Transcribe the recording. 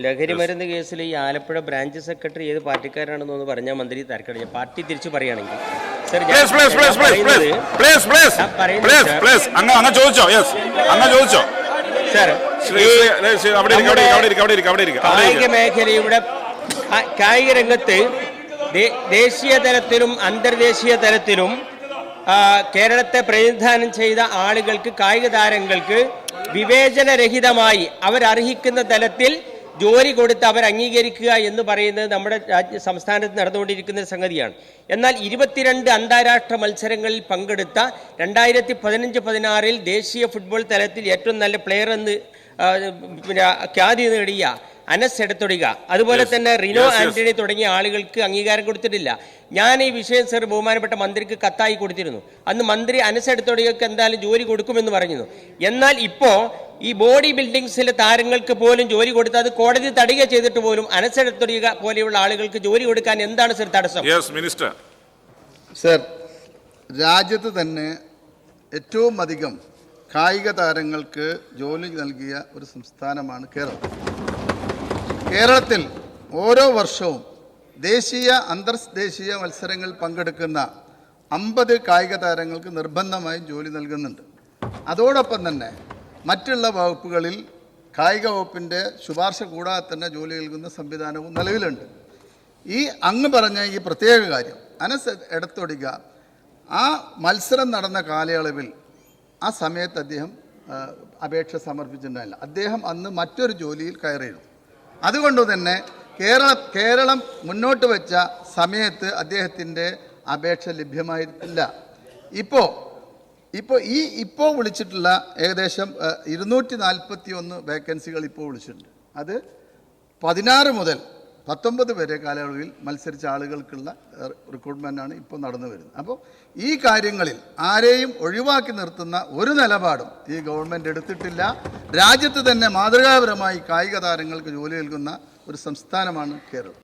ലഹരി മരുന്ന് കേസിൽ ഈ ആലപ്പുഴ ബ്രാഞ്ച് സെക്രട്ടറി ഏത് പാർട്ടിക്കാരാണെന്ന് പറഞ്ഞാൽ മന്ത്രി തർക്കടില്ല. പാർട്ടി തിരിച്ചു പറയുകയാണെങ്കിൽ കായിക മേഖലയുടെ കായിക രംഗത്ത് ദേശീയ തലത്തിലും അന്തർദേശീയ തലത്തിലും കേരളത്തെ പ്രതിനിധാനം ചെയ്ത ആളുകൾക്ക്, കായിക താരങ്ങൾക്ക് വിവേചനരഹിതമായി അവരർഹിക്കുന്ന തലത്തിൽ ജോലി കൊടുത്ത് അവർ അംഗീകരിക്കുക എന്ന് പറയുന്നത് നമ്മുടെ സംസ്ഥാനത്ത് നടന്നുകൊണ്ടിരിക്കുന്ന സംഗതിയാണ്. എന്നാൽ 22 അന്താരാഷ്ട്ര മത്സരങ്ങളിൽ പങ്കെടുത്ത 2015-16 ദേശീയ ഫുട്ബോൾ തലത്തിൽ ഏറ്റവും നല്ല പ്ലെയർ എന്ന് ഖ്യാതി നേടിയ അനസ് എടത്തൊടിക, അതുപോലെ തന്നെ റിനോ ആന്റണി തുടങ്ങിയ ആളുകൾക്ക് അംഗീകാരം കൊടുത്തിട്ടില്ല. ഞാൻ ഈ വിഷയം സർ ബഹുമാനപ്പെട്ട മന്ത്രിക്ക് കത്തായി കൊടുത്തിരുന്നു. അന്ന് മന്ത്രി അനസ് എടത്തൊടികൾക്ക് എന്തായാലും ജോലി കൊടുക്കുമെന്ന് പറഞ്ഞിരുന്നു. എന്നാൽ ഇപ്പോൾ ഈ ബോഡി ബിൽഡിങ്സിലെ താരങ്ങൾക്ക് പോലും ജോലി കൊടുത്ത് അത് കോടതി തടയുക ചെയ്തിട്ട് പോലും അനസ് എടത്തൊടിക പോലെയുള്ള ആളുകൾക്ക് ജോലി കൊടുക്കാൻ എന്താണ് സർ തടസ്സം? മിനിസ്റ്റർ സർ, രാജ്യത്ത് തന്നെ ഏറ്റവും അധികം കായിക താരങ്ങൾക്ക് ജോലി നൽകിയ ഒരു സംസ്ഥാനമാണ് കേരളം. കേരളത്തിൽ ഓരോ വർഷവും ദേശീയ അന്തർദേശീയ മത്സരങ്ങളിൽ പങ്കെടുക്കുന്ന 50 കായിക താരങ്ങൾക്ക് നിർബന്ധമായും ജോലി നൽകുന്നുണ്ട്. അതോടൊപ്പം തന്നെ മറ്റുള്ള വകുപ്പുകളിൽ കായിക വകുപ്പിൻ്റെ ശുപാർശ കൂടാതെ തന്നെ ജോലി നൽകുന്ന സംവിധാനവും നിലവിലുണ്ട്. ഈ അങ്ങ് പറഞ്ഞ ഈ പ്രത്യേക കാര്യം, അനസ് എടത്തൊടിക ആ മത്സരം നടന്ന കാലയളവിൽ ആ സമയത്ത് അദ്ദേഹം അപേക്ഷ സമർപ്പിച്ചിട്ടുണ്ടായില്ല. അദ്ദേഹം അന്ന് മറ്റൊരു ജോലിയിൽ കയറിയിരുന്നു. അതുകൊണ്ട് തന്നെ കേരളം മുന്നോട്ട് വെച്ച സമയത്ത് അദ്ദേഹത്തിൻ്റെ അപേക്ഷ ലഭ്യമായിട്ടില്ല. ഇപ്പോൾ വിളിച്ചിട്ടുള്ള ഏകദേശം 241 വേക്കൻസികൾ ഇപ്പോൾ വിളിച്ചിട്ടുണ്ട്. അത് 16 മുതൽ 19 വരെ കാലയളവിൽ മത്സരിച്ച ആളുകൾക്കുള്ള റിക്രൂട്ട്മെൻറ്റാണ് ഇപ്പോൾ നടന്നു വരുന്നത്. അപ്പോൾ ഈ കാര്യങ്ങളിൽ ആരെയും ഒഴിവാക്കി നിർത്തുന്ന ഒരു നിലപാടും ഈ ഗവൺമെൻറ് എടുത്തിട്ടില്ല. രാജ്യത്ത് തന്നെ മാതൃകാപരമായി കായിക താരങ്ങൾക്ക് ജോലി നൽകുന്ന ഒരു സംസ്ഥാനമാണ് കേരളം.